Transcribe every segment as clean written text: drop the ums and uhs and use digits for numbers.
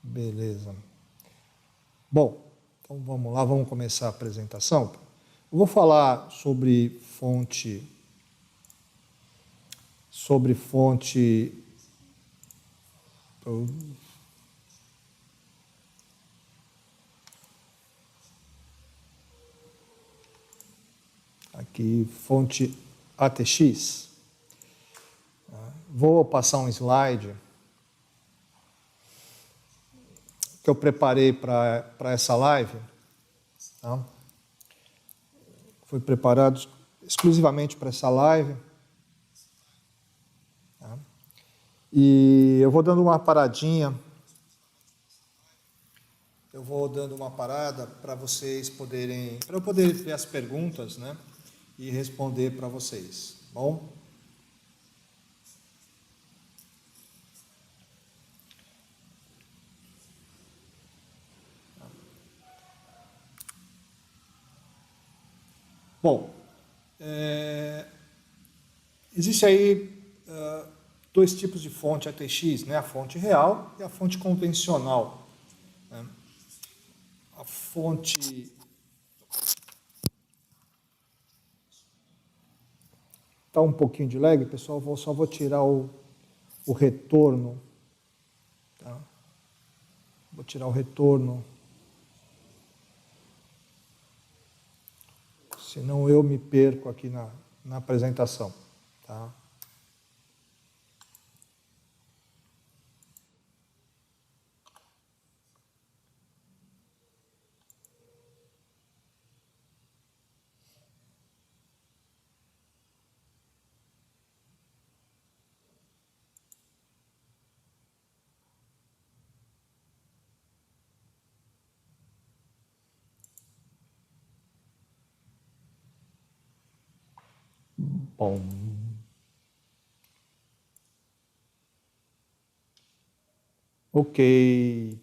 Beleza. Bom, então vamos lá, vamos começar a apresentação. Eu vou falar sobre fonte aqui, fonte ATX. Vou passar um slide que eu preparei para essa live. Tá? Foi preparado exclusivamente para essa live. Tá? E eu vou dando uma paradinha. Eu vou dando uma parada para vocês poderem, para eu poder ver as perguntas, né? E responder para vocês. Bom? Bom, existe aí dois tipos de fonte ATX, né? A fonte real e a fonte convencional. Né? A fonte... Está um pouquinho de lag, pessoal, só vou tirar o retorno. Tá? Vou tirar o retorno. Senão eu me perco aqui na apresentação. Tá? Bom. Ok.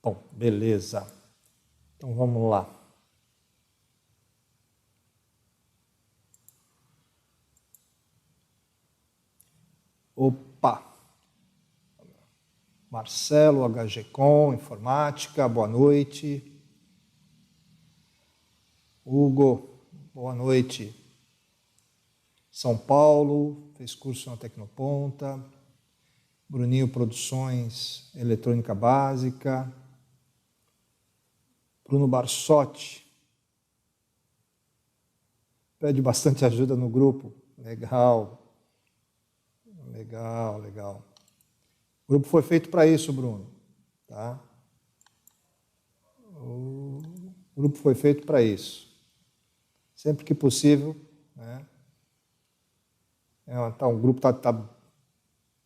Bom, beleza. Então vamos lá. Opa! Marcelo, HGCom, Informática, boa noite. Hugo, boa noite. São Paulo, fez curso na Tecnoponta. Bruninho, Produções, Eletrônica Básica. Bruno Barsotti. Pede bastante ajuda no grupo. Legal. Legal, legal. O grupo foi feito para isso, Bruno. Tá? O grupo foi feito para isso. Sempre que possível, né? Então, o grupo está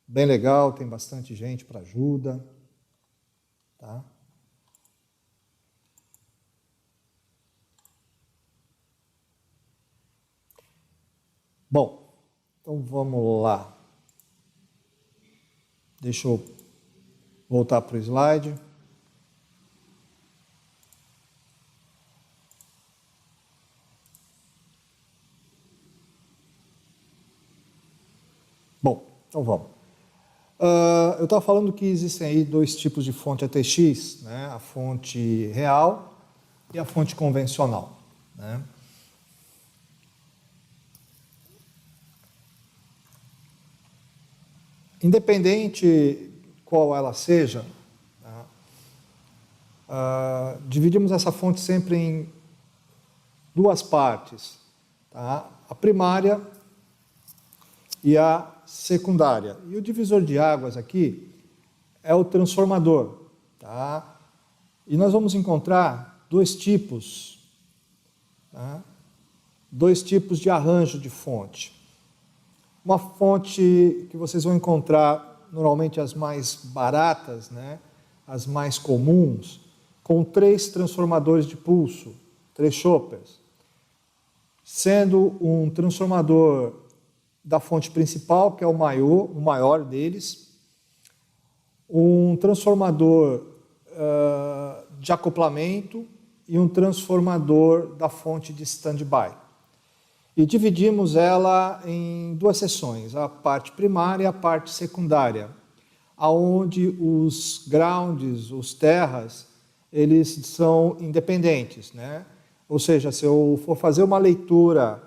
bem legal, tem bastante gente para ajuda. Tá? Bom, então vamos lá. Deixa eu voltar para o slide. Bom, então vamos. Eu estava falando que existem aí dois tipos de fonte ATX, né? A fonte real e a fonte convencional. Né? Independente qual ela seja, tá? Dividimos essa fonte sempre em duas partes. Tá? A primária e a secundária. E o divisor de águas aqui é o transformador. Tá? E nós vamos encontrar dois tipos. Tá? Dois tipos de arranjo de fonte. Uma fonte que vocês vão encontrar normalmente as mais baratas, né? As mais comuns, com 3 transformadores de pulso, 3 choppers, sendo um transformador da fonte principal, que é o maior deles, um transformador de acoplamento e um transformador da fonte de standby. E dividimos ela em duas seções, a parte primária e a parte secundária. aonde os grounds, os terras, eles são independentes, né? Ou seja, se eu for fazer uma leitura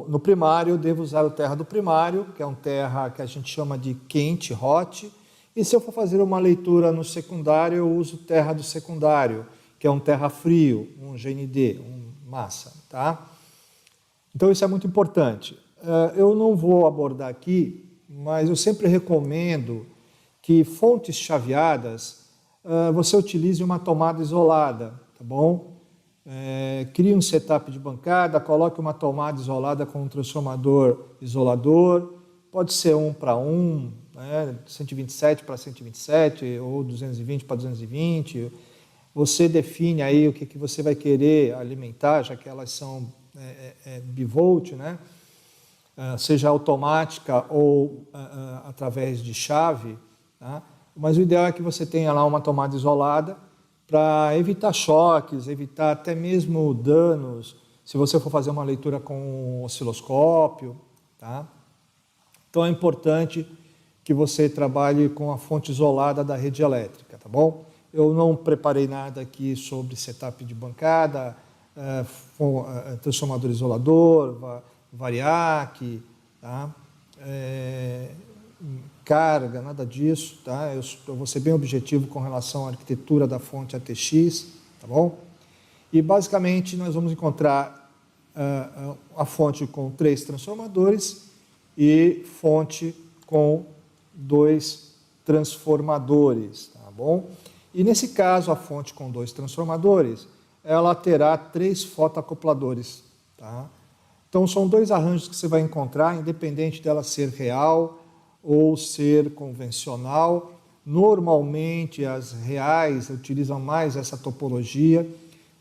no primário, eu devo usar o terra do primário, que é um terra que a gente chama de quente, hot, e se eu for fazer uma leitura no secundário, eu uso terra do secundário, que é um terra frio, um GND, massa, tá? Então isso é muito importante. Eu não vou abordar aqui, mas eu sempre recomendo que fontes chaveadas você utilize uma tomada isolada, tá bom? Crie um setup de bancada, coloque uma tomada isolada com um transformador isolador, pode ser 1 para 1, né? 127 para 127 ou 220 para 220. Você define aí o que você vai querer alimentar, já que elas são bivolt, né? Seja automática ou através de chave, tá? Mas o ideal é que você tenha lá uma tomada isolada para evitar choques, evitar até mesmo danos, se você for fazer uma leitura com um osciloscópio, tá? Então é importante que você trabalhe com a fonte isolada da rede elétrica, tá bom? Eu não preparei nada aqui sobre setup de bancada, transformador isolador, variac, tá? Carga, nada disso, tá? Eu vou ser bem objetivo com relação à arquitetura da fonte ATX, tá bom? E basicamente nós vamos encontrar a fonte com 3 transformadores e fonte com 2 transformadores, tá bom? E nesse caso, a fonte com 2 transformadores, ela terá 3 fotoacopladores, tá? Então são 2 arranjos que você vai encontrar, independente dela ser real ou ser convencional. Normalmente as reais utilizam mais essa topologia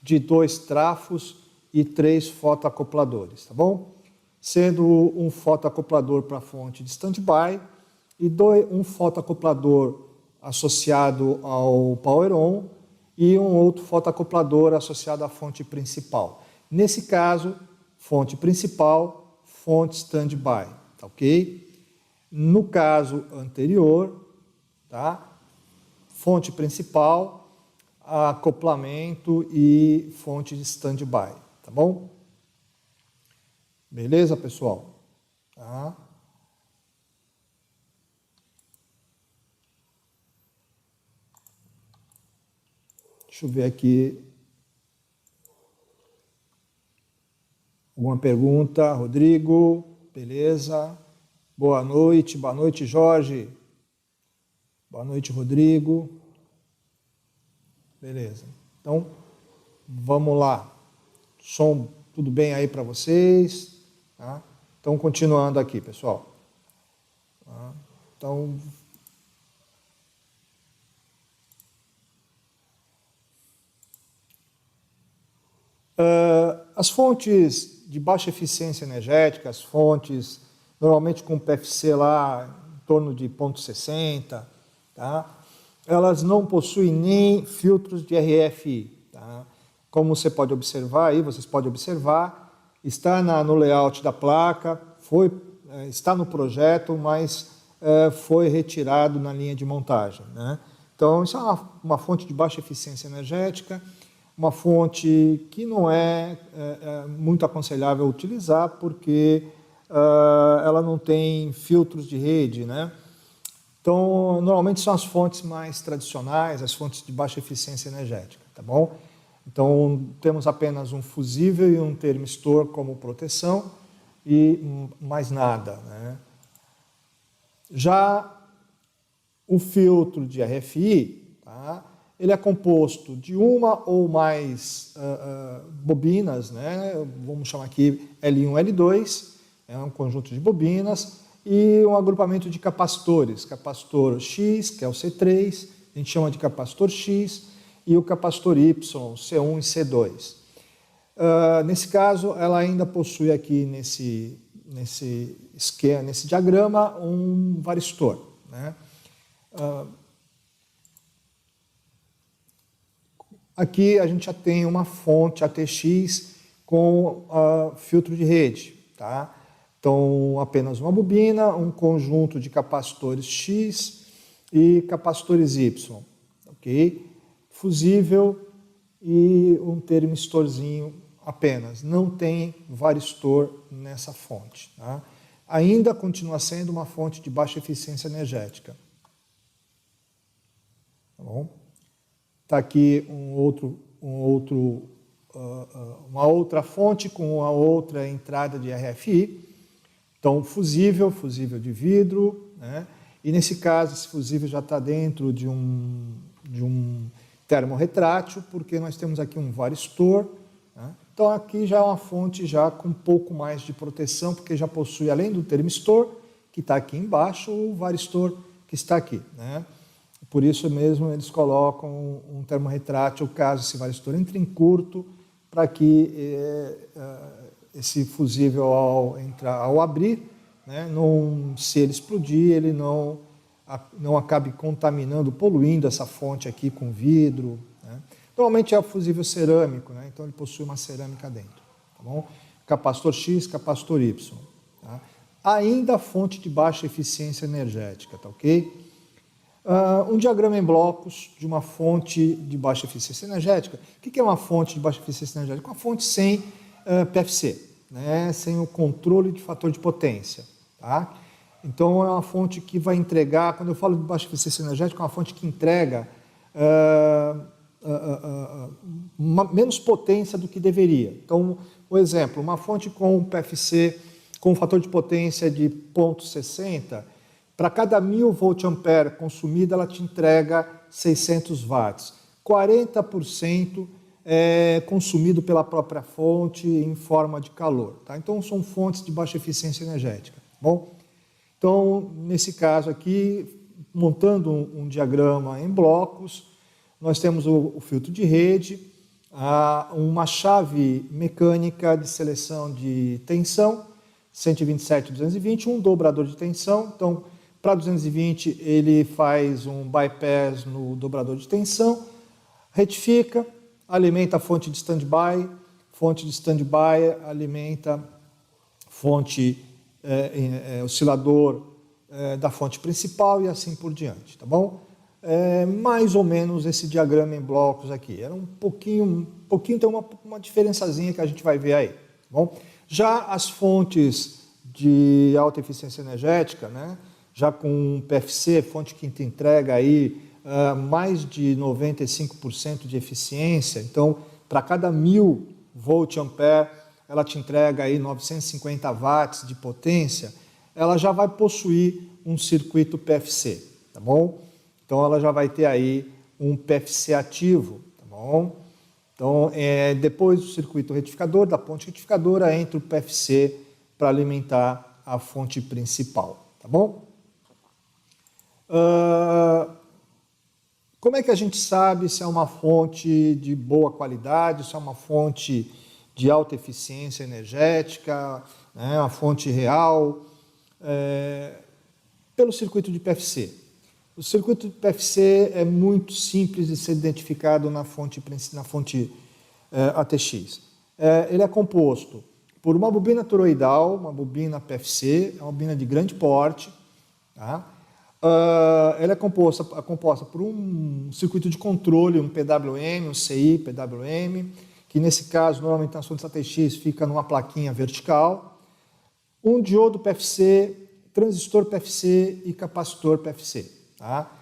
de 2 trafos e 3 fotoacopladores, tá bom? Sendo um fotoacoplador para a fonte de standby e um fotoacoplador associado ao power-on e um outro fotoacoplador associado à fonte principal. Nesse caso, fonte principal, fonte standby, tá ok? No caso anterior, tá? Fonte principal, acoplamento e fonte de standby, tá bom? Beleza, pessoal? Tá? Deixa eu ver aqui. Alguma pergunta? Rodrigo, beleza? Boa noite, Jorge. Boa noite, Rodrigo. Beleza. Então, vamos lá. Som, tudo bem aí para vocês? Tá? Então, continuando aqui, pessoal. Tá? Então, as fontes de baixa eficiência energética, as fontes normalmente com PFC lá em torno de 0,60, tá? Elas não possuem nem filtros de RFI. Tá? Como você pode observar aí, vocês podem observar, está no layout da placa, está no projeto, mas foi retirado na linha de montagem, né? Então, isso é uma fonte de baixa eficiência energética, uma fonte que não é muito aconselhável utilizar, porque ela não tem filtros de rede, né? Então, normalmente são as fontes mais tradicionais, as fontes de baixa eficiência energética, tá bom? Então, temos apenas um fusível e um termistor como proteção e mais nada, né? Já o filtro de RFI, tá? Ele é composto de uma ou mais bobinas, né? Vamos chamar aqui L1, L2, é um conjunto de bobinas, e um agrupamento de capacitores, capacitor X, que é o C3, a gente chama de capacitor X, e o capacitor Y, C1 e C2. Nesse caso, ela ainda possui aqui nesse esquema, nesse diagrama, um varistor, né? Aqui a gente já tem uma fonte ATX com filtro de rede, tá? Então, apenas uma bobina, um conjunto de capacitores X e capacitores Y, ok? Fusível e um termistorzinho apenas, não tem varistor nessa fonte. Tá? Ainda continua sendo uma fonte de baixa eficiência energética. Tá bom? Tá aqui uma outra fonte com uma outra entrada de RFI. Então, fusível de vidro, né? E nesse caso, esse fusível já está dentro de um termorretrátil, porque nós temos aqui um varistor. Né? Então, aqui já é uma fonte já com um pouco mais de proteção, porque já possui, além do termistor, que está aqui embaixo, o varistor que está aqui. Né? Por isso mesmo eles colocam um termorretrátil, caso esse varistor entre em curto, para que esse fusível, ao abrir, né, se ele explodir, ele não acabe contaminando, poluindo essa fonte aqui com vidro. Né? Normalmente é o fusível cerâmico, né? Então ele possui uma cerâmica dentro. Tá bom? Capacitor X, capacitor Y. Tá? Ainda fonte de baixa eficiência energética, tá ok? Um diagrama em blocos de uma fonte de baixa eficiência energética. O que é uma fonte de baixa eficiência energética? Uma fonte sem PFC, né? Sem o controle de fator de potência. Tá? Então, é uma fonte que vai entregar, quando eu falo de baixa eficiência energética, é uma fonte que entrega menos potência do que deveria. Então, por exemplo, uma fonte com PFC, com fator de potência de 0,60, para cada 1000 volt-ampere consumida, ela te entrega 600 watts. 40% é consumido pela própria fonte em forma de calor. Tá? Então, são fontes de baixa eficiência energética. Bom, então, nesse caso aqui, montando um diagrama em blocos, nós temos o filtro de rede, uma chave mecânica de seleção de tensão, 127/220, um dobrador de tensão. Então, para 220, ele faz um bypass no dobrador de tensão, retifica, alimenta a fonte de stand-by alimenta fonte oscilador da fonte principal e assim por diante, tá bom? Mais ou menos esse diagrama em blocos aqui. Era um pouquinho tem uma diferençazinha que a gente vai ver aí, tá bom? Já as fontes de alta eficiência energética, né? Já com PFC, fonte que te entrega aí mais de 95% de eficiência, então para cada 1000 volt-ampere ela te entrega aí 950 watts de potência, ela já vai possuir um circuito PFC, tá bom? Então ela já vai ter aí um PFC ativo, tá bom? Então depois do circuito retificador, da ponte retificadora, entra o PFC para alimentar a fonte principal, tá bom? Como é que a gente sabe se é uma fonte de boa qualidade, se é uma fonte de alta eficiência energética, né, uma fonte real? Pelo circuito de PFC. O circuito de PFC é muito simples de ser identificado na fonte ATX. Ele é composto por uma bobina toroidal, uma bobina PFC, é uma bobina de grande porte. Tá? Ela é composta por um circuito de controle, um PWM, um CI PWM, que nesse caso, normalmente nas fontes ATX, fica numa plaquinha vertical, um diodo PFC, transistor PFC e capacitor PFC. Tá?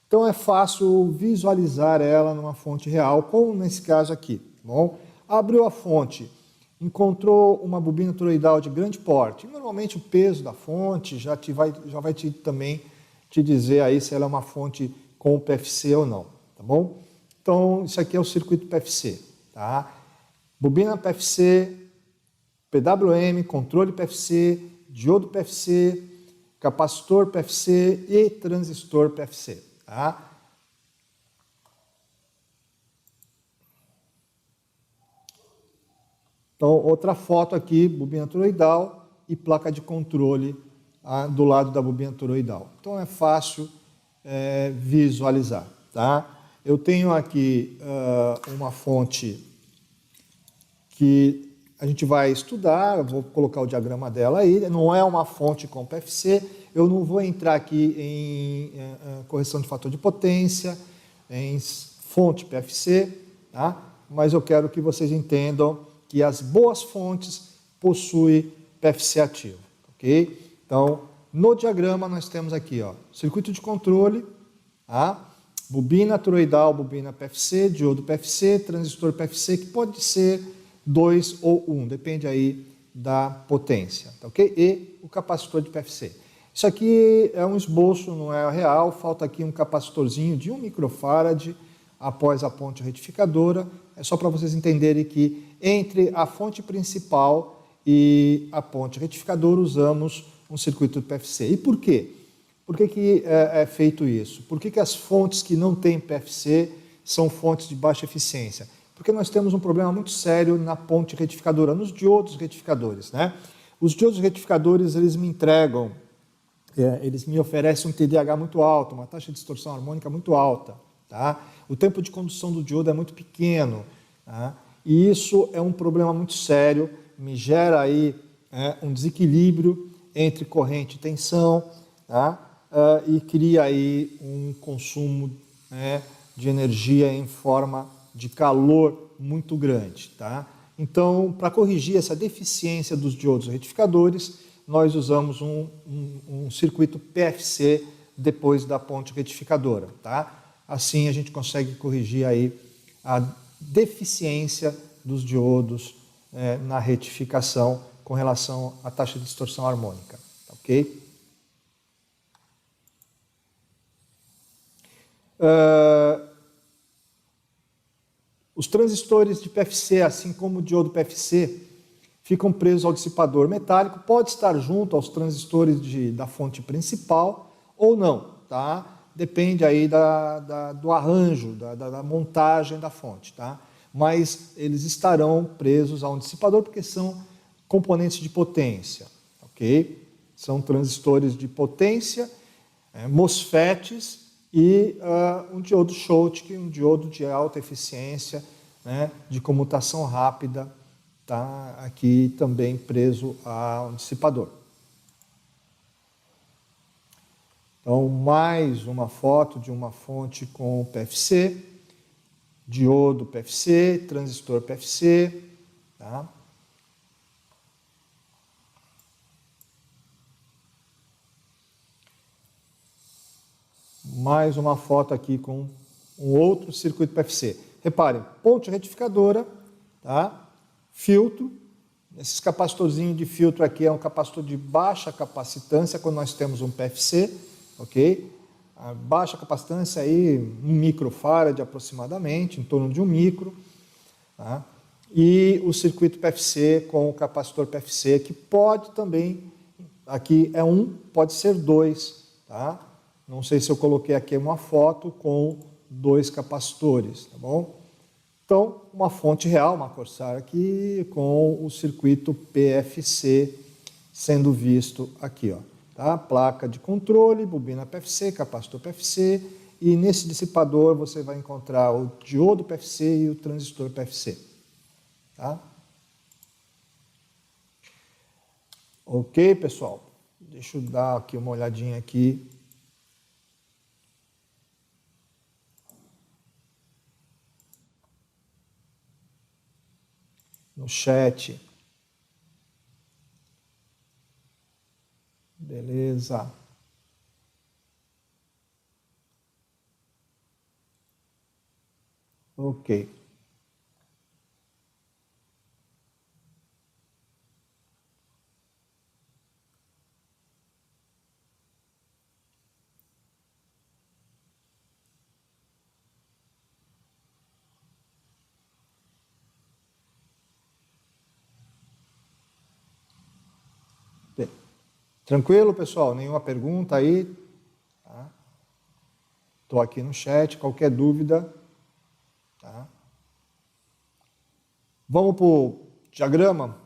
Então é fácil visualizar ela numa fonte real, como nesse caso aqui. Tá bom? Abriu a fonte, encontrou uma bobina toroidal de grande porte. Normalmente o peso da fonte já vai também te dizer aí se ela é uma fonte com PFC ou não. Tá bom? Então isso aqui é o circuito PFC. Tá? Bobina PFC, PWM, controle PFC, diodo PFC, capacitor PFC e transistor PFC. Tá? Então, outra foto aqui, bobina toroidal e placa de controle do lado da bobina toroidal. Então, é fácil visualizar. Tá? Eu tenho aqui uma fonte que a gente vai estudar, eu vou colocar o diagrama dela aí, não é uma fonte com PFC, Eu não vou entrar aqui em correção de fator de potência, em fonte PFC, tá? Mas eu quero que vocês entendam que as boas fontes possuem PFC ativo, ok? Então, no diagrama nós temos aqui, ó, circuito de controle, tá? Bobina toroidal, bobina PFC, diodo PFC, transistor PFC, que pode ser 2 ou 1, depende aí da potência, tá, ok? E o capacitor de PFC. Isso aqui é um esboço, não é real, falta aqui um capacitorzinho de 1 microfarad após a ponte retificadora. É só para vocês entenderem que entre a fonte principal e a ponte retificadora usamos um circuito de PFC. E por quê? Por que é feito isso? Por que as fontes que não têm PFC são fontes de baixa eficiência? Porque nós temos um problema muito sério na ponte retificadora, nos diodos retificadores, né? Os diodos retificadores, eles me entregam, eles me oferecem um TDAH muito alto, uma taxa de distorção harmônica muito alta, tá? O tempo de condução do diodo é muito pequeno, tá? E isso é um problema muito sério, me gera aí um desequilíbrio entre corrente e tensão, tá? E cria aí um consumo, né, de energia em forma de calor muito grande, tá? Então, para corrigir essa deficiência dos diodos retificadores, nós usamos um circuito PFC depois da ponte retificadora, tá? Assim a gente consegue corrigir aí a deficiência dos diodos na retificação com relação à taxa de distorção harmônica, ok? Os transistores de PFC, assim como o diodo PFC, ficam presos ao dissipador metálico, pode estar junto aos transistores da fonte principal ou não, tá? Depende aí do arranjo, da montagem da fonte, tá? Mas eles estarão presos a um dissipador porque são componentes de potência, ok? São transistores de potência, MOSFETs e um diodo Schottky, um diodo de alta eficiência, né, de comutação rápida, tá aqui também preso a um dissipador. Então, mais uma foto de uma fonte com PFC, diodo PFC, transistor PFC, tá? Mais uma foto aqui com um outro circuito PFC. Reparem, ponte retificadora, tá? Filtro. Esses capacitorzinhos de filtro aqui é um capacitor de baixa capacitância quando nós temos um PFC, ok? A baixa capacitância aí 1 microfarad aproximadamente, em torno de 1 micro, tá? E o circuito PFC com o capacitor PFC, que pode também, aqui é 1, pode ser 2, tá? Não sei se eu coloquei aqui uma foto com 2 capacitores, tá bom? Então, uma fonte real, uma Corsair aqui, com o circuito PFC sendo visto aqui, ó, tá? Placa de controle, bobina PFC, capacitor PFC, e nesse dissipador você vai encontrar o diodo PFC e o transistor PFC, tá? Ok, pessoal? Deixa eu dar aqui uma olhadinha aqui. No chat. Beleza. Ok. Tranquilo, pessoal? Nenhuma pergunta aí? Estou aqui no chat, qualquer dúvida. Tá? Vamos para o diagrama?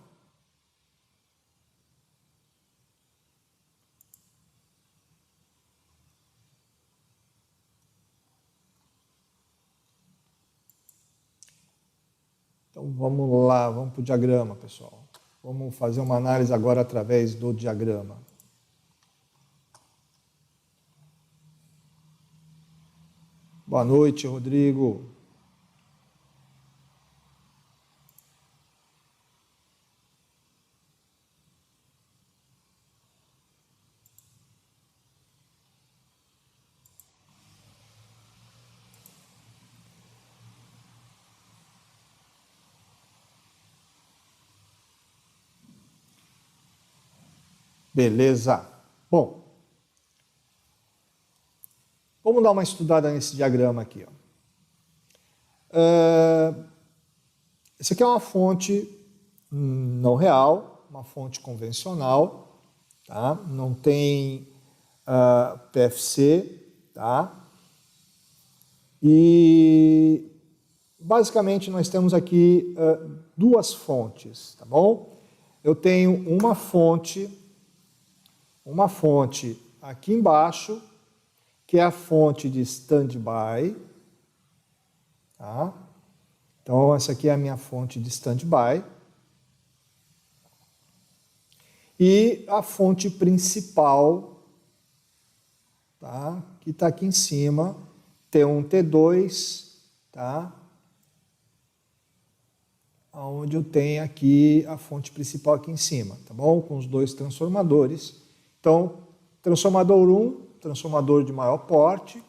Então vamos lá, vamos para o diagrama, pessoal. Vamos fazer uma análise agora através do diagrama. Boa noite, Rodrigo. Beleza. Bom, vamos dar uma estudada nesse diagrama aqui. Ó. Essa aqui é uma fonte não real, uma fonte convencional, tá? Não tem PFC, tá? E basicamente nós temos aqui duas fontes, tá bom? Eu tenho uma fonte aqui embaixo, que é a fonte de standby, tá? Então, essa aqui é a minha fonte de standby. E a fonte principal, tá? Que está aqui em cima, T1, T2, tá? Onde eu tenho aqui a fonte principal aqui em cima, tá bom? Com os dois transformadores. Então, transformador 1, transformador de maior porte,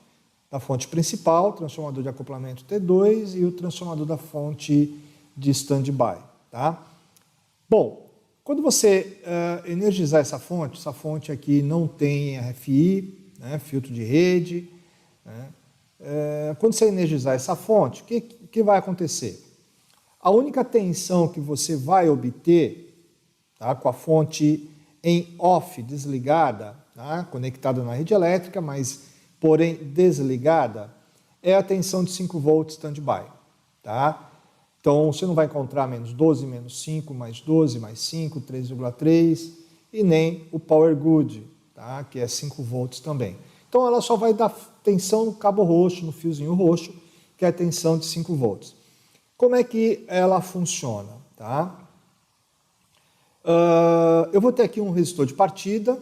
da fonte principal, transformador de acoplamento T2 e o transformador da fonte de standby, tá? Bom, quando você energizar essa fonte aqui não tem RFI, né, filtro de rede, né? Quando você energizar essa fonte, o que vai acontecer? A única tensão que você vai obter, tá, com a fonte em off, desligada, tá, conectada na rede elétrica, mas porém desligada, é a tensão de 5 volts standby. Tá? Então você não vai encontrar menos 12, menos 5, mais 12, mais 5, 3,3 e nem o power good, tá, que é 5 volts também. Então ela só vai dar tensão no cabo roxo, no fiozinho roxo, que é a tensão de 5 volts. Como é que ela funciona? Tá? Eu vou ter aqui um resistor de partida,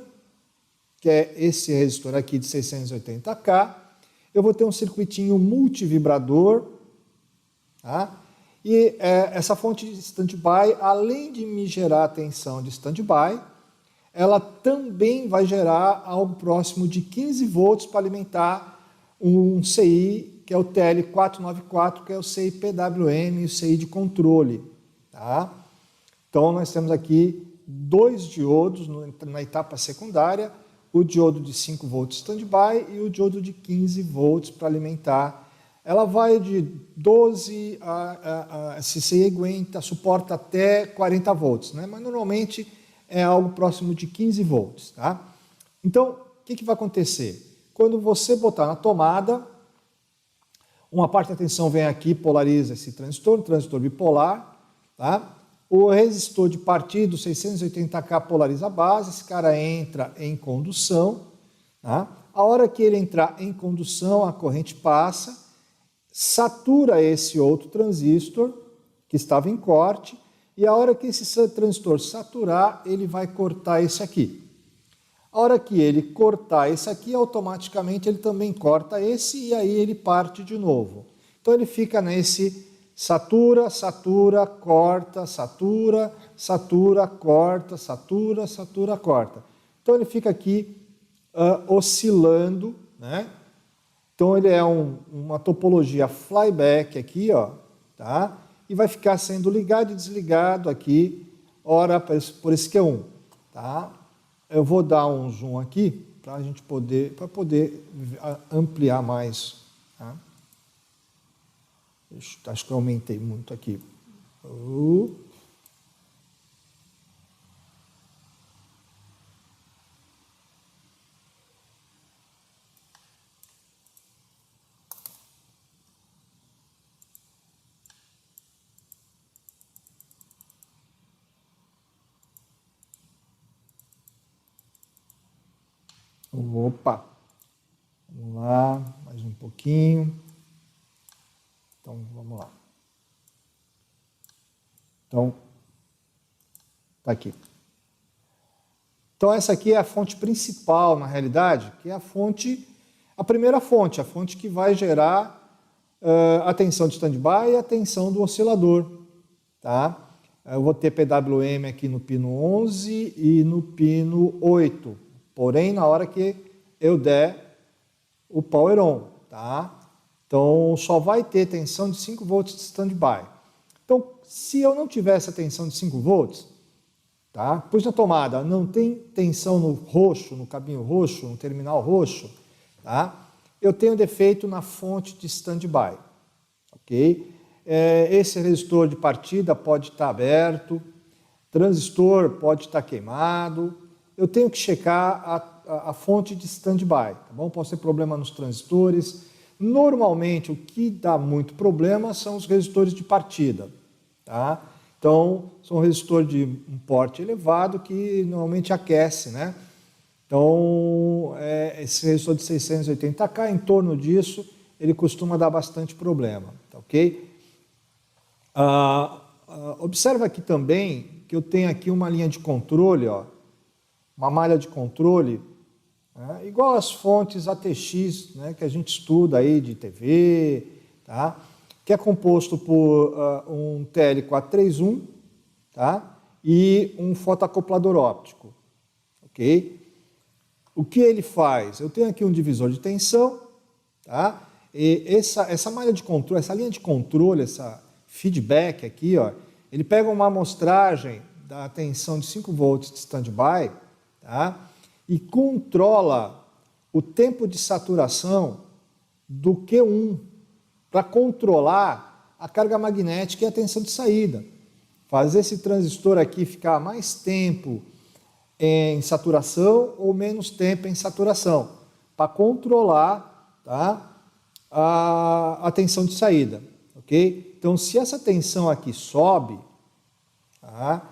que é esse resistor aqui de 680K. Eu vou ter um circuitinho multivibrador, tá? E essa fonte de standby, além de me gerar a tensão de standby, ela também vai gerar algo próximo de 15 volts para alimentar um CI, que é o TL494, que é o CI PWM, o CI de controle. Tá? Então, nós temos aqui dois diodos na etapa secundária, o diodo de 5 volts standby e o diodo de 15 volts para alimentar. Ela vai de 12 se você aguenta, suporta até 40 volts, né? Mas normalmente é algo próximo de 15 volts. Tá? Então, o que vai acontecer? Quando você botar na tomada, uma parte da tensão vem aqui, polariza esse transistor, um transistor bipolar, tá? O resistor de partida, 680K, polariza a base, esse cara entra em condução, tá? A hora que ele entrar em condução, a corrente passa, satura esse outro transistor, que estava em corte, e a hora que esse transistor saturar, ele vai cortar esse aqui. A hora que ele cortar esse aqui, automaticamente ele também corta esse, e aí ele parte de novo. Então ele fica nesse satura, satura, corta, satura, satura, corta, satura, satura, corta. Então ele fica aqui oscilando, né? Então ele é uma topologia flyback aqui, ó, tá? E vai ficar sendo ligado e desligado aqui, ora por esse Q1, tá? Eu vou dar um zoom aqui para a gente poder ampliar mais. Tá? Acho que eu aumentei muito aqui. Opa! Vamos lá, mais um pouquinho. Então, vamos lá. Então, tá aqui. Então, essa aqui é a fonte principal, na realidade, que é a fonte A primeira fonte, a fonte que vai gerar a tensão de stand-by e a tensão do oscilador. Tá? Eu vou ter PWM aqui no pino 11 e no pino 8, porém na hora que eu der o power on. Tá? Então só vai ter tensão de 5 volts de stand-by. Então se eu não tiver essa tensão de 5 volts, tá? Pus na tomada, não tem tensão no roxo, no cabinho roxo, no terminal roxo, tá? Eu tenho defeito na fonte de stand-by, ok? Esse resistor de partida pode estar aberto, transistor pode estar queimado, eu tenho que checar a fonte de stand-by, tá bom? Pode ter problema nos transistores. Normalmente o que dá muito problema são os resistores de partida, tá? Então, são resistores de um porte elevado que normalmente aquece, né? Então, esse resistor de 680K, em torno disso, ele costuma dar bastante problema, tá ok? Observa aqui também que eu tenho aqui uma linha de controle, ó, uma malha de controle, né, igual as fontes ATX, né, que a gente estuda aí de TV, tá? Que é composto por um TL431, tá? E um fotoacoplador óptico, ok? O que ele faz? Eu tenho aqui um divisor de tensão, tá? E essa malha de controle, essa linha de controle, essa feedback aqui, ó, ele pega uma amostragem da tensão de 5 volts de stand-by, tá? E controla o tempo de saturação do Q1 para controlar a carga magnética e a tensão de saída. Fazer esse transistor aqui ficar mais tempo em saturação ou menos tempo em saturação, para controlar, tá, a tensão de saída, ok? Então, se essa tensão aqui sobe, tá,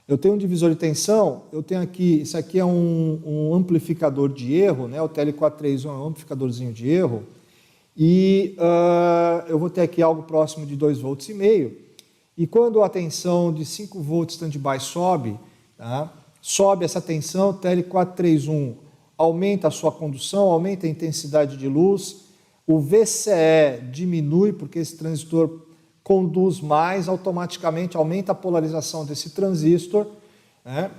eu tenho um divisor de tensão, eu tenho aqui, isso aqui é um amplificador de erro, né? O TL431 é um amplificadorzinho de erro, e eu vou ter aqui algo próximo de 2,5 volts, e quando a tensão de 5 volts stand-by sobe, tá, sobe essa tensão, o TL431 aumenta a sua condução, aumenta a intensidade de luz, o VCE diminui, porque esse transistor conduz mais, automaticamente aumenta a polarização desse transistor, né?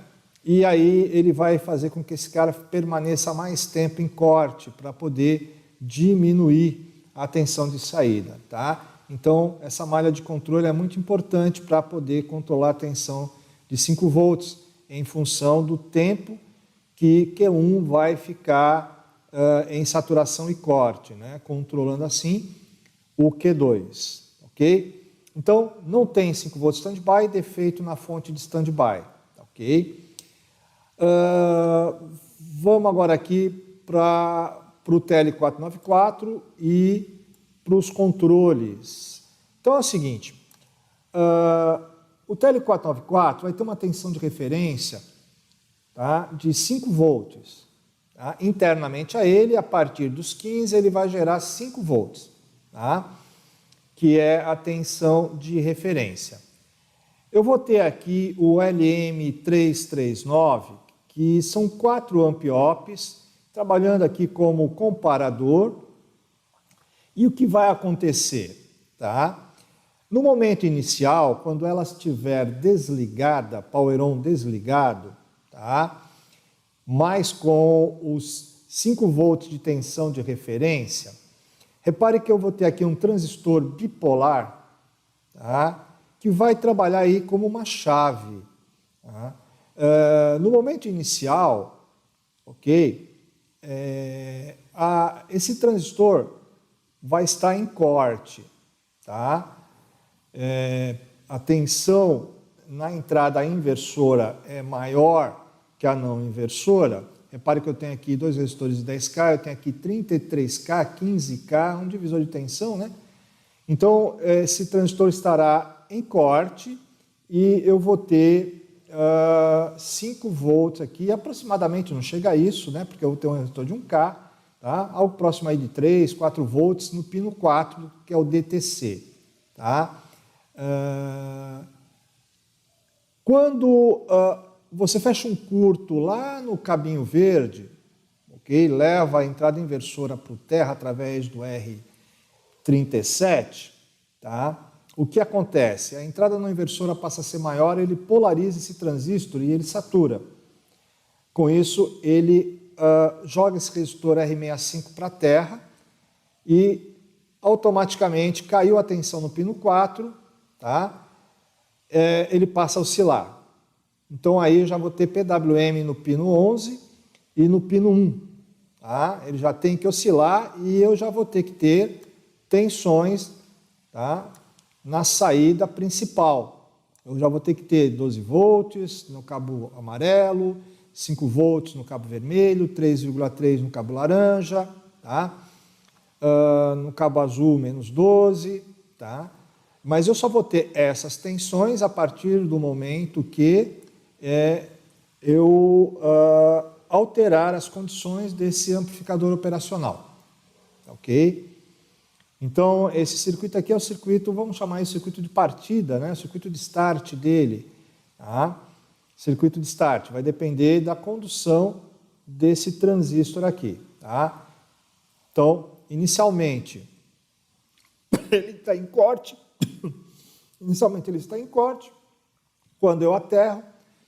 E aí ele vai fazer com que esse cara permaneça mais tempo em corte, para poder diminuir a tensão de saída, tá? Então, essa malha de controle é muito importante para poder controlar a tensão de 5 volts, em função do tempo que Q1 vai ficar em saturação e corte, né? Controlando assim o Q2, ok? Então, não tem 5 volts stand-by, defeito na fonte de stand-by, ok? Vamos agora aqui para o TL494 e para os controles. Então é o seguinte, o TL494 vai ter uma tensão de referência, tá, de 5 volts. Tá? Internamente a ele, a partir dos 15, ele vai gerar 5 volts, tá? Que é a tensão de referência. Eu vou ter aqui o LM339, que são 4 amp-ops, trabalhando aqui como comparador. E o que vai acontecer? Tá? No momento inicial, quando ela estiver desligada, power on desligado, tá? Mas com os 5 volts de tensão de referência, repare que eu vou ter aqui um transistor bipolar, tá? Que vai trabalhar aí como uma chave. Tá? No momento inicial, ok, esse transistor vai estar em corte, tá? A tensão na entrada inversora é maior que a não inversora. Repare que eu tenho aqui 2 resistores de 10K, eu tenho aqui 33K, 15K, um divisor de tensão, né? Então, esse transistor estará em corte e eu vou ter 5 volts aqui, aproximadamente, não chega a isso, né? Porque eu vou ter um resistor de 1K, tá? Algo próximo aí de 3, 4 volts no pino 4, que é o DTC, tá? Quando você fecha um curto lá no cabinho verde, ok? Leva a entrada inversora para o terra através do R37, tá? O que acontece? A entrada não inversora passa a ser maior, ele polariza esse transistor e ele satura. Com isso, ele joga esse resistor R65 para a terra e automaticamente caiu a tensão no pino 4, tá? Ele passa a oscilar. Então aí eu já vou ter PWM no pino 11 e no pino 1. Tá? Ele já tem que oscilar e eu já vou ter que ter tensões, tá? Na saída principal. Eu já vou ter que ter 12 volts no cabo amarelo, 5 volts no cabo vermelho, 3,3 no cabo laranja, tá? No cabo azul menos 12, tá? Mas eu só vou ter essas tensões a partir do momento que eu alterar as condições desse amplificador operacional, ok? Então, esse circuito aqui é o circuito, vamos chamar isso de circuito de partida, né? O circuito de start dele, tá? Circuito de start, vai depender da condução desse transistor aqui, tá? Então, inicialmente, ele está em corte, quando eu aterro,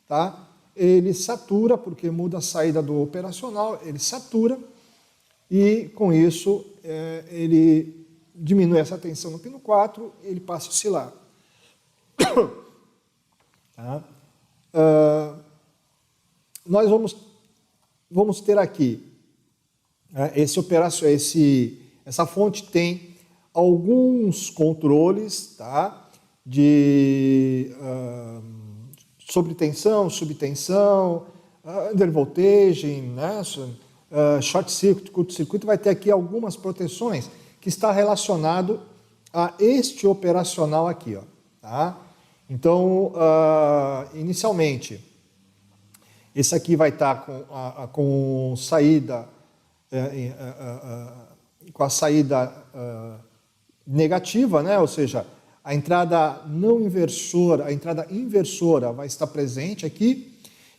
tá? Ele satura, porque muda a saída do operacional, ele satura, e com isso ele diminui essa tensão no pino 4, ele passa a oscilar. Tá? Nós vamos ter aqui, essa fonte tem alguns controles, tá? Sobre tensão, subtensão, undervoltagem, né? Short circuit, curto-circuito, vai ter aqui algumas proteções que está relacionado a este operacional aqui, ó, tá? Então, inicialmente, esse aqui vai estar com saída, com a saída negativa, né? Ou seja, a entrada não inversora, a entrada inversora vai estar presente aqui,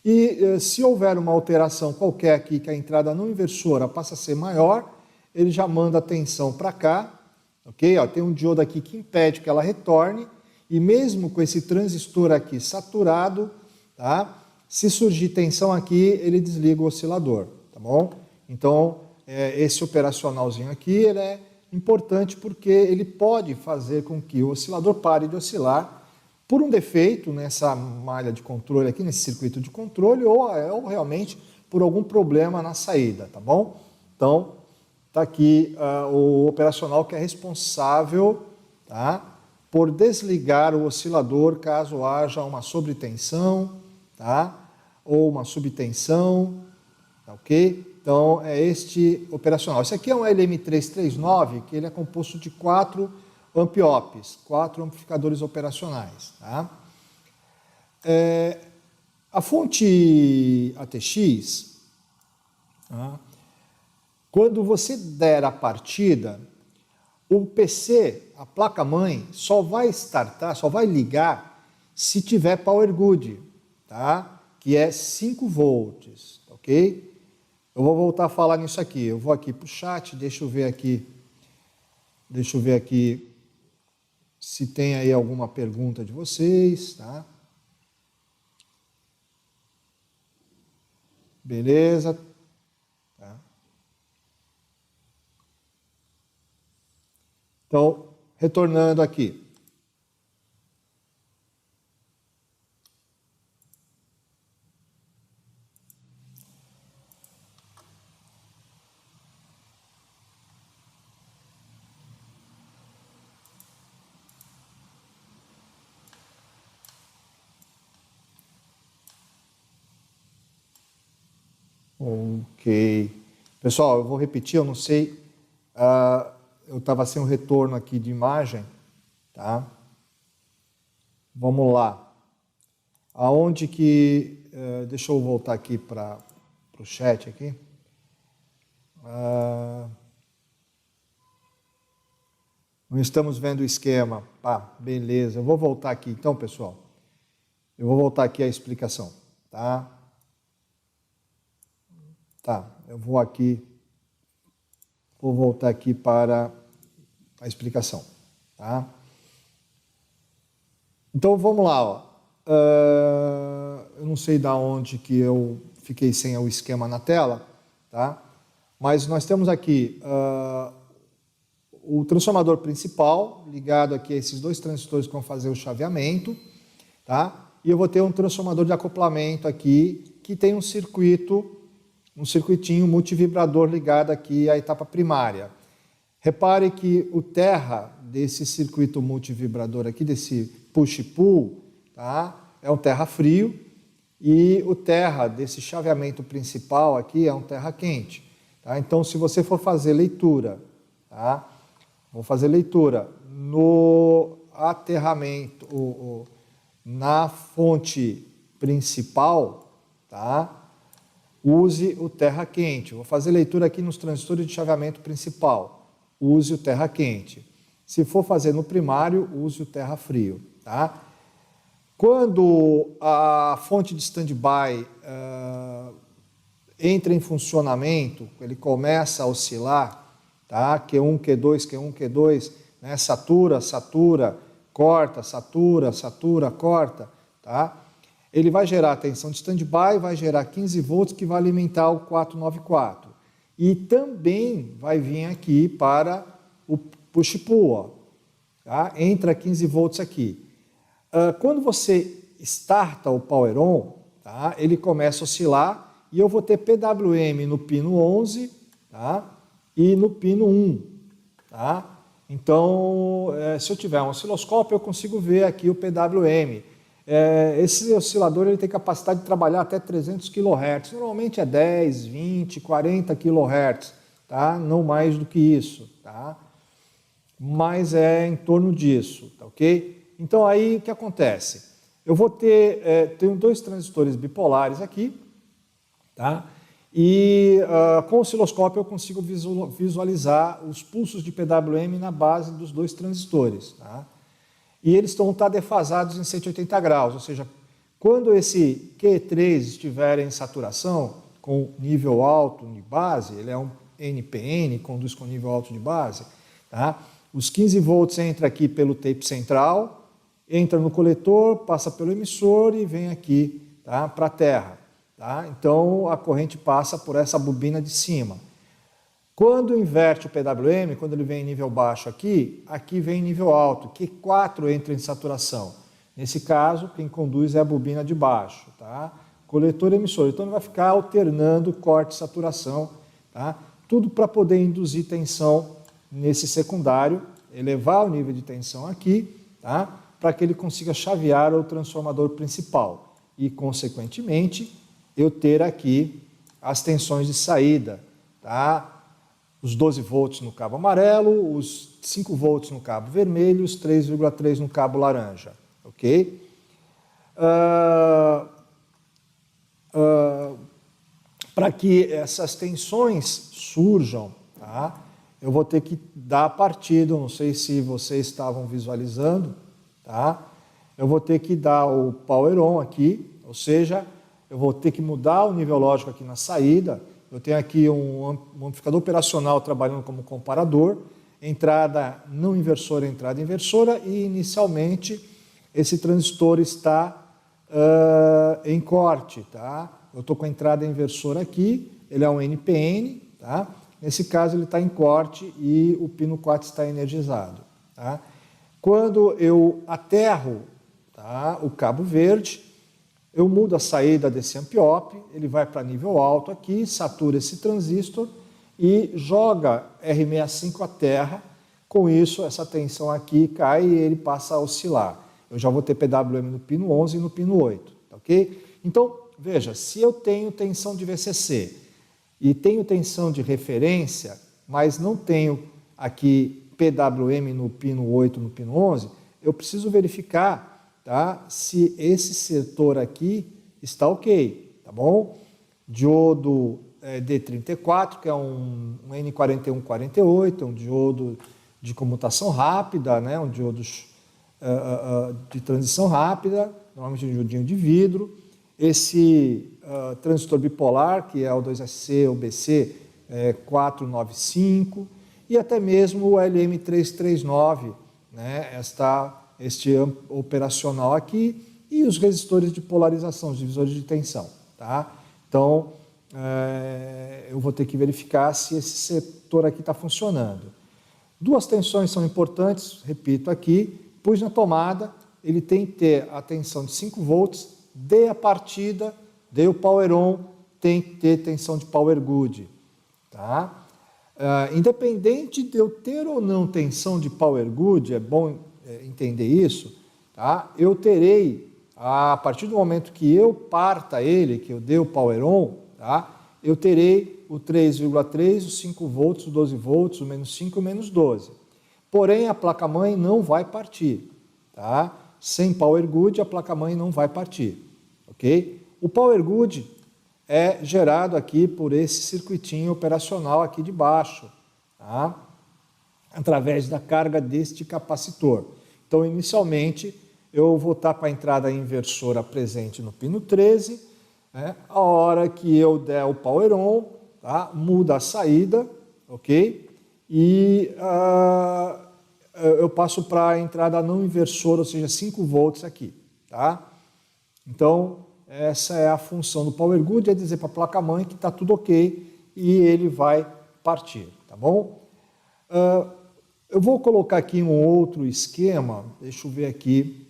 e se houver uma alteração qualquer aqui, que a entrada não inversora passa a ser maior, ele já manda a tensão para cá, ok? Ó, tem um diodo aqui que impede que ela retorne, e mesmo com esse transistor aqui saturado, tá? Se surgir tensão aqui, ele desliga o oscilador, tá bom? Então, esse operacionalzinho aqui, ele é importante porque ele pode fazer com que o oscilador pare de oscilar por um defeito nessa malha de controle aqui, nesse circuito de controle, ou realmente por algum problema na saída, tá bom? Então, está aqui o operacional que é responsável, tá, por desligar o oscilador caso haja uma sobretensão, tá, ou uma subtensão, tá, ok? Então, é este operacional. Esse aqui é um LM339, que ele é composto de 4 amp-ops, 4 amplificadores operacionais. Tá? A fonte ATX, tá? Quando você der a partida, o PC, a placa-mãe, só vai startar, só vai ligar se tiver power good, tá? Que é 5 volts, ok? Eu vou voltar a falar nisso aqui. Eu vou aqui para o chat, deixa eu ver aqui se tem aí alguma pergunta de vocês, tá? Beleza? Tá. Então, retornando aqui. Ok. Pessoal, eu vou repetir, eu não sei, eu estava sem um retorno aqui de imagem, tá? Vamos lá. Aonde que... deixa eu voltar aqui para o chat aqui. Não estamos vendo o esquema. Beleza. Eu vou voltar aqui então, pessoal. Eu vou voltar aqui à explicação, tá? Tá, eu vou voltar aqui para a explicação, tá? Então vamos lá, ó. Eu não sei da onde que eu fiquei sem o esquema na tela, tá? Mas nós temos aqui o transformador principal ligado aqui a esses dois transistores que vão fazer o chaveamento, tá? E eu vou ter um transformador de acoplamento aqui que tem um circuitinho multivibrador ligado aqui à etapa primária. Repare que o terra desse circuito multivibrador aqui, desse push-pull, tá? É um terra frio, e o terra desse chaveamento principal aqui é um terra quente. Tá? Então, se você for fazer leitura, tá? Vou fazer leitura no aterramento, na fonte principal, tá? Use o terra quente. Vou fazer leitura aqui nos transistores de chaveamento principal. Use o terra quente. Se for fazer no primário, use o terra frio. Tá? Quando a fonte de standby entra em funcionamento, ele começa a oscilar, tá? Q1, Q2, Q1, Q2, né? Satura, satura, corta, satura, satura, corta, tá? Ele vai gerar tensão de standby, vai gerar 15 volts que vai alimentar o 494. E também vai vir aqui para o push-pull, tá? Entra 15 volts aqui. Quando você starta o power on, tá? Ele começa a oscilar e eu vou ter PWM no pino 11, tá? E no pino 1. Tá? Então, se eu tiver um osciloscópio, eu consigo ver aqui o PWM. Esse oscilador ele tem capacidade de trabalhar até 300 kHz. Normalmente é 10, 20, 40 kHz, tá? Não mais do que isso. Tá? Mas é em torno disso, tá ok? Então aí o que acontece? Eu vou tenho dois transistores bipolares aqui, tá? E com o osciloscópio eu consigo visualizar os pulsos de PWM na base dos dois transistores, tá? E eles estão defasados em 180 graus, ou seja, quando esse Q3 estiver em saturação com nível alto de base, ele é um NPN, conduz com nível alto de base, tá? Os 15 volts entra aqui pelo tape central, entra no coletor, passa pelo emissor e vem aqui, tá, para a terra. Tá? Então, a corrente passa por essa bobina de cima. Quando inverte o PWM, quando ele vem em nível baixo aqui vem em nível alto, Q4 entra em saturação. Nesse caso, quem conduz é a bobina de baixo. Tá? Coletor e emissor. Então, ele vai ficar alternando corte e saturação. Tá? Tudo para poder induzir tensão nesse secundário, elevar o nível de tensão aqui, tá? Para que ele consiga chavear o transformador principal e, consequentemente, eu ter aqui as tensões de saída, tá? Os 12 volts no cabo amarelo, os 5 volts no cabo vermelho, os 3,3 no cabo laranja, ok? Para que essas tensões surjam, tá? Eu vou ter que dar partido, não sei se vocês estavam visualizando, tá? Eu vou ter que dar o power on aqui, ou seja, eu vou ter que mudar o nível lógico aqui na saída. Eu tenho aqui um amplificador operacional trabalhando como comparador, entrada não inversora, entrada inversora, e inicialmente esse transistor está em corte, tá? Eu estou com a entrada inversora aqui, ele é um NPN, tá? Nesse caso ele está em corte e o pino 4 está energizado, tá? Quando eu aterro, tá, o cabo verde, eu mudo a saída desse amp-op, ele vai para nível alto aqui, satura esse transistor e joga R65 à terra. Com isso, essa tensão aqui cai e ele passa a oscilar. Eu já vou ter PWM no pino 11 e no pino 8, tá ok? Então, veja, se eu tenho tensão de VCC e tenho tensão de referência, mas não tenho aqui PWM no pino 8, no pino 11, eu preciso verificar, tá, se esse setor aqui está ok, tá bom? Diodo D34, que é um N4148, um diodo de comutação rápida, né, um diodo de transição rápida, normalmente um diodinho de vidro. esse transistor bipolar, que é o 2SC ou BC 495, e até mesmo o LM339, né, este operacional aqui, e os resistores de polarização, os divisores de tensão. Tá? Então, eu vou ter que verificar se esse setor aqui está funcionando. Duas tensões são importantes, repito aqui, pus na tomada, ele tem que ter a tensão de 5 volts, dei a partida, dei o power on, tem que ter tensão de power good. Tá? Independente de eu ter ou não tensão de power good, é bom entender isso, tá? Eu terei, a partir do momento que eu parta ele, que eu dei o power on, tá? Eu terei o 3,3, os 5 volts, o 12 volts, o menos 5 e o menos 12. Porém, a placa-mãe não vai partir. Tá? Sem power good, a placa-mãe não vai partir. Okay? O power good é gerado aqui por esse circuitinho operacional aqui de baixo, tá? Através da carga deste capacitor. Então, inicialmente, eu vou estar com a entrada inversora presente no pino 13, né? A hora que eu der o power on, tá? Muda a saída, ok? E eu passo para a entrada não inversora, ou seja, 5 volts aqui, tá? Então, essa é a função do power good, é dizer para a placa-mãe que está tudo ok e ele vai partir, tá bom? Eu vou colocar aqui um outro esquema, deixa eu ver aqui,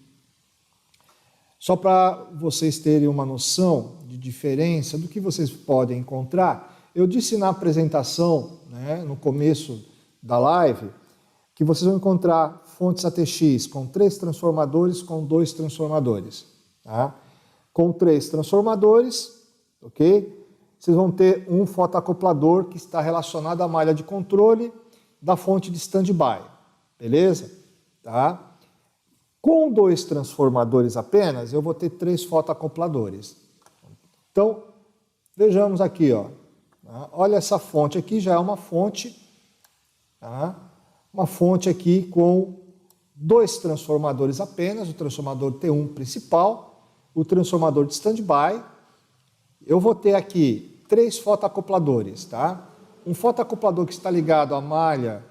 só para vocês terem uma noção de diferença do que vocês podem encontrar. Eu disse na apresentação, né, no começo da live, que vocês vão encontrar fontes ATX com 3 transformadores, com 2 transformadores, tá? Com 3 transformadores, ok? Vocês vão ter um fotoacoplador que está relacionado à malha de controle da fonte de standby, beleza? Tá? Com 2 transformadores apenas, eu vou ter 3 fotoacopladores. Então, vejamos aqui, ó. Olha essa fonte aqui, já é uma fonte, tá? Uma fonte aqui com 2 transformadores apenas, o transformador T1 principal, o transformador de standby. Eu vou ter aqui 3 fotoacopladores, tá? Um fotoacoplador que está ligado à malha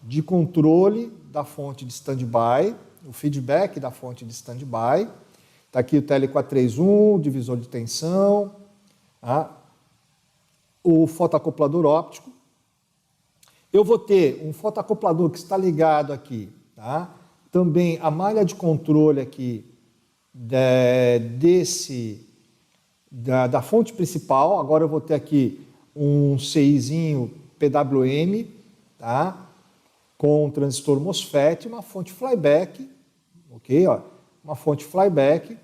de controle da fonte de standby, o feedback da fonte de standby. Está aqui o TL431, o divisor de tensão, tá? O fotoacoplador óptico. Eu vou ter um fotoacoplador que está ligado aqui, tá? Também a malha de controle aqui da fonte principal. Agora eu vou ter aqui um CIzinho PWM, tá? Com um transistor MOSFET, uma fonte flyback, ok? Ó, uma fonte flyback.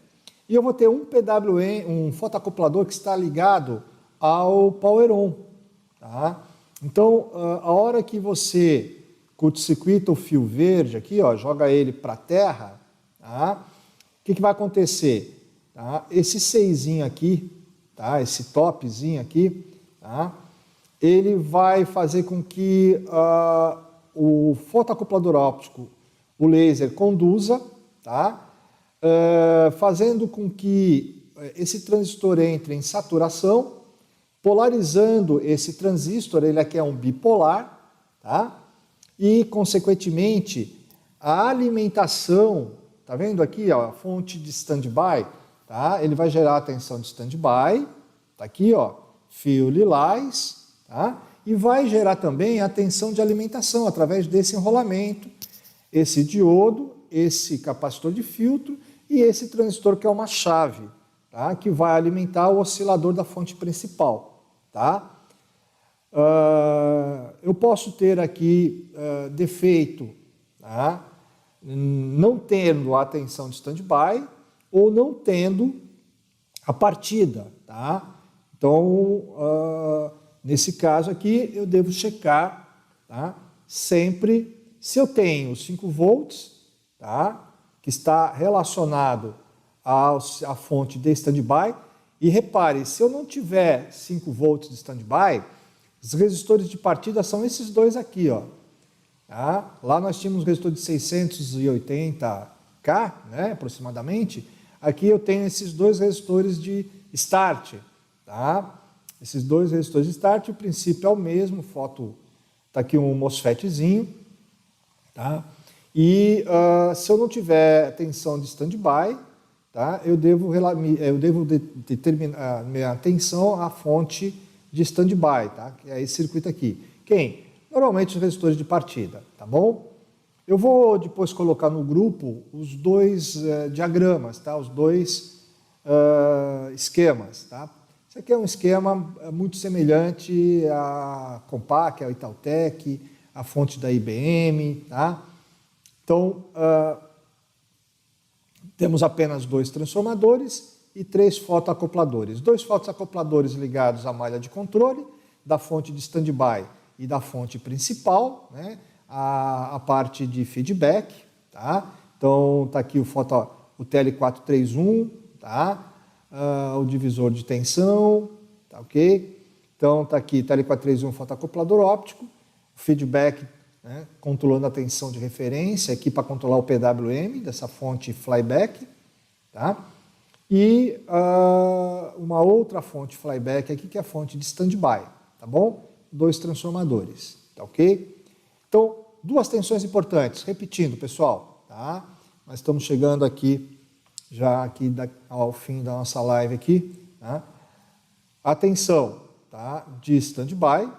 E eu vou ter um PWM, um fotoacoplador que está ligado ao power on, tá? Então, a hora que você curto-circuita o fio verde aqui, ó, joga ele para a terra, tá? O que vai acontecer? Tá? Esse CIzinho aqui, tá? Esse topzinho aqui, tá? Ele vai fazer com que o fotoacoplador óptico, o laser, conduza, tá? Fazendo com que esse transistor entre em saturação, polarizando esse transistor, ele aqui é um bipolar, tá? E, consequentemente, a alimentação, tá vendo aqui, ó, a fonte de standby, tá? Ele vai gerar a tensão de standby, tá aqui, ó, fio lilás, tá? E vai gerar também a tensão de alimentação através desse enrolamento, esse diodo, esse capacitor de filtro e esse transistor que é uma chave, tá? Que vai alimentar o oscilador da fonte principal, tá? Eu posso ter aqui defeito, tá? Não tendo a tensão de standby ou não tendo a partida, tá? Então, nesse caso aqui, eu devo checar, tá? Sempre, se eu tenho 5 volts, tá? Que está relacionado à fonte de standby, e repare, se eu não tiver 5 volts de standby, os resistores de partida são esses dois aqui, ó. Tá? Lá nós tínhamos um resistor de 680K, né, aproximadamente. aqui eu tenho esses dois resistores de start, tá? Esses dois resistores de start, o princípio é o mesmo, tá aqui um MOSFETzinho, tá? E se eu não tiver tensão de standby, tá? Eu devo determinar minha tensão à fonte de standby, tá? Que é esse circuito aqui. Quem? Normalmente os resistores de partida, tá bom? Eu vou depois colocar no grupo os dois diagramas, tá? Os dois esquemas, tá? Esse aqui é um esquema muito semelhante à Compaq, à Itautec, à fonte da IBM, tá? Então, temos apenas 2 transformadores e 3 fotoacopladores. 2 fotoacopladores ligados à malha de controle, da fonte de standby e da fonte principal, né? A parte de feedback, tá? Então, está aqui o TL431, tá? O divisor de tensão, tá ok? Então, está aqui TL431 fotoacoplador óptico, feedback, né, controlando a tensão de referência, aqui para controlar o PWM dessa fonte flyback, tá? E uma outra fonte flyback aqui, que é a fonte de standby, tá bom? 2 transformadores, tá ok? Então, 2 tensões importantes, repetindo, pessoal, tá? Nós estamos chegando aqui, já aqui ao fim da nossa live aqui, tá? A tensão, tá, de standby,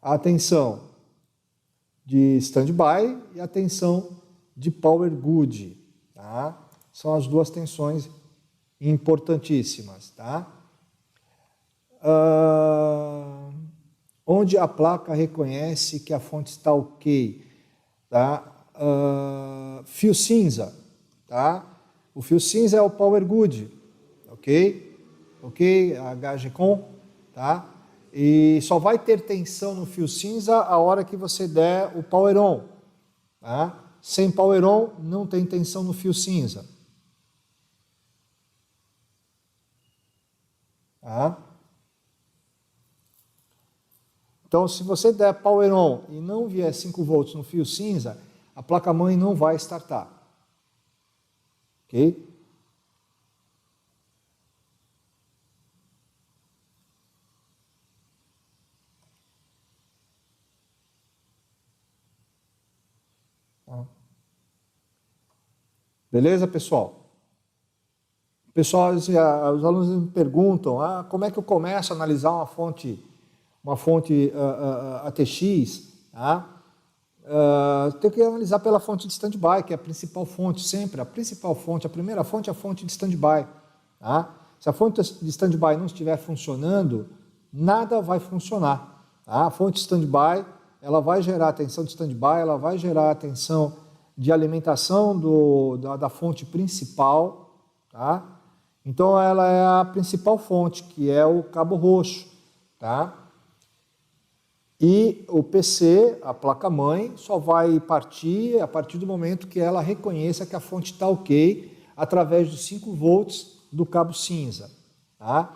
a tensão de standby e a tensão de power good, tá? São as 2 tensões importantíssimas, tá? Onde a placa reconhece que a fonte está ok, tá? Fio cinza, tá? O fio cinza é o power good, ok? Ok? A HGCOM, tá? E só vai ter tensão no fio cinza a hora que você der o power on, tá? Sem power on não tem tensão no fio cinza, tá? Então, se você der power on e não vier 5 volts no fio cinza, a placa-mãe não vai startar. Ok? Beleza, pessoal? Pessoal, os alunos me perguntam, como é que eu começo a analisar uma fonte ATX, tá? Tem que analisar pela fonte de standby, que é a principal fonte, sempre. A principal fonte, a primeira fonte é a fonte de standby. Tá? Se a fonte de standby não estiver funcionando, nada vai funcionar. Tá? A fonte de standby, ela vai gerar a tensão de standby, ela vai gerar a tensão de alimentação da fonte principal. Tá? Então, ela é a principal fonte, que é o cabo roxo. Tá? E o PC, a placa-mãe, só vai partir a partir do momento que ela reconheça que a fonte está ok, através dos 5 volts do cabo cinza. Tá?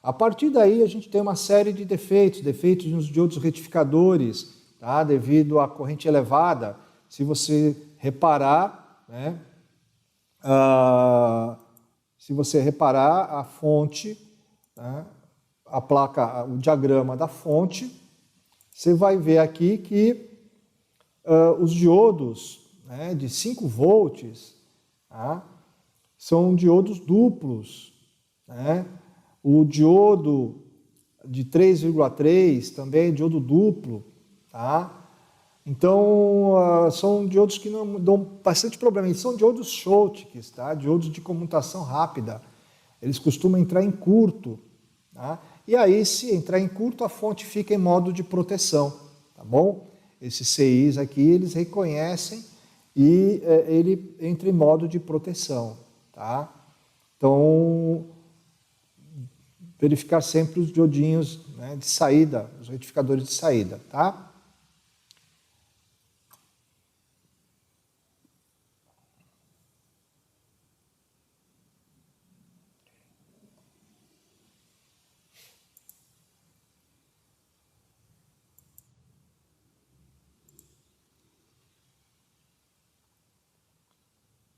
A partir daí, a gente tem uma série de defeitos nos diodos retificadores, tá? Devido à corrente elevada. Se você reparar, né, a fonte, né, a placa, o diagrama da fonte, você vai ver aqui que os diodos, né, de 5 volts, tá, são diodos duplos. Né? O diodo de 3,3 também é diodo duplo. Tá? Então, são diodos que não dão bastante problema. Eles são diodos Schottky, tá? Diodos de comutação rápida. Eles costumam entrar em curto. Tá? E aí, se entrar em curto, a fonte fica em modo de proteção, tá bom? Esses CIs aqui, eles reconhecem e ele entra em modo de proteção, tá? Então, verificar sempre os diodinhos, né, de saída, os retificadores de saída, tá?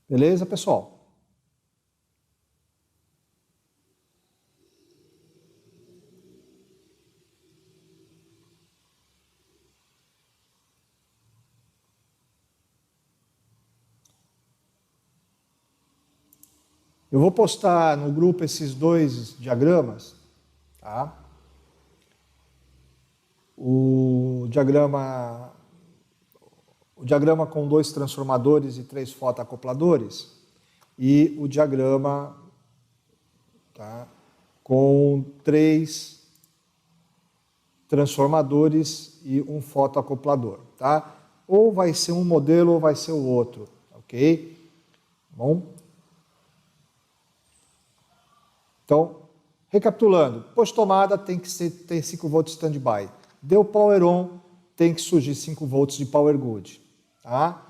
Beleza, pessoal? Eu vou postar no grupo esses dois diagramas, tá? O diagrama com 2 transformadores e 3 fotoacopladores e o diagrama, tá, com 3 transformadores e um fotoacoplador, tá? Ou vai ser um modelo ou vai ser o outro, ok? Bom? Então, recapitulando, pós-tomada tem que ter 5 volts standby. Deu power on, tem que surgir 5 volts de power good. Tá?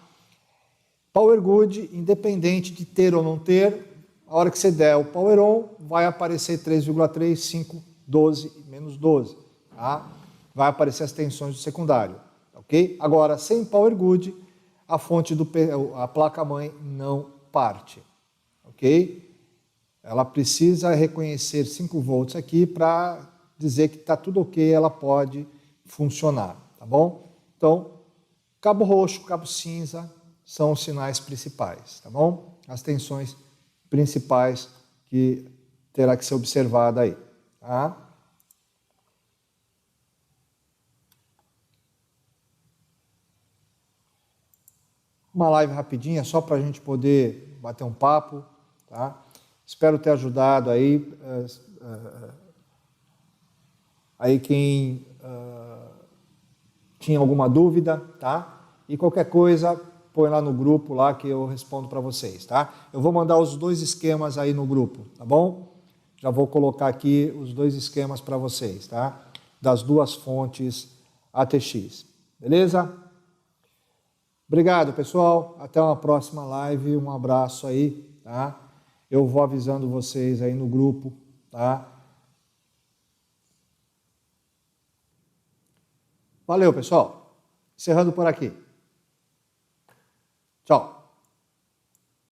Power good, independente de ter ou não ter, a hora que você der o power on, vai aparecer 3,3, 5, 12 e menos 12. Tá? Vai aparecer as tensões do secundário. Ok? Agora, sem power good, a placa-mãe não parte. Ok? Ela precisa reconhecer 5 volts aqui para dizer que está tudo ok, ela pode funcionar, tá bom? Então, cabo roxo, cabo cinza são os sinais principais, tá bom? As tensões principais que terá que ser observada aí, tá? Uma live rapidinha só para a gente poder bater um papo, tá? Espero ter ajudado aí, quem tinha alguma dúvida, tá? E qualquer coisa, põe lá no grupo lá que eu respondo para vocês, tá? Eu vou mandar os 2 esquemas aí no grupo, tá bom? Já vou colocar aqui os 2 esquemas para vocês, tá? Das 2 fontes ATX, beleza? Obrigado, pessoal. Até uma próxima live. Um abraço aí, tá? Eu vou avisando vocês aí no grupo, tá? Valeu, pessoal. Encerrando por aqui. Tchau.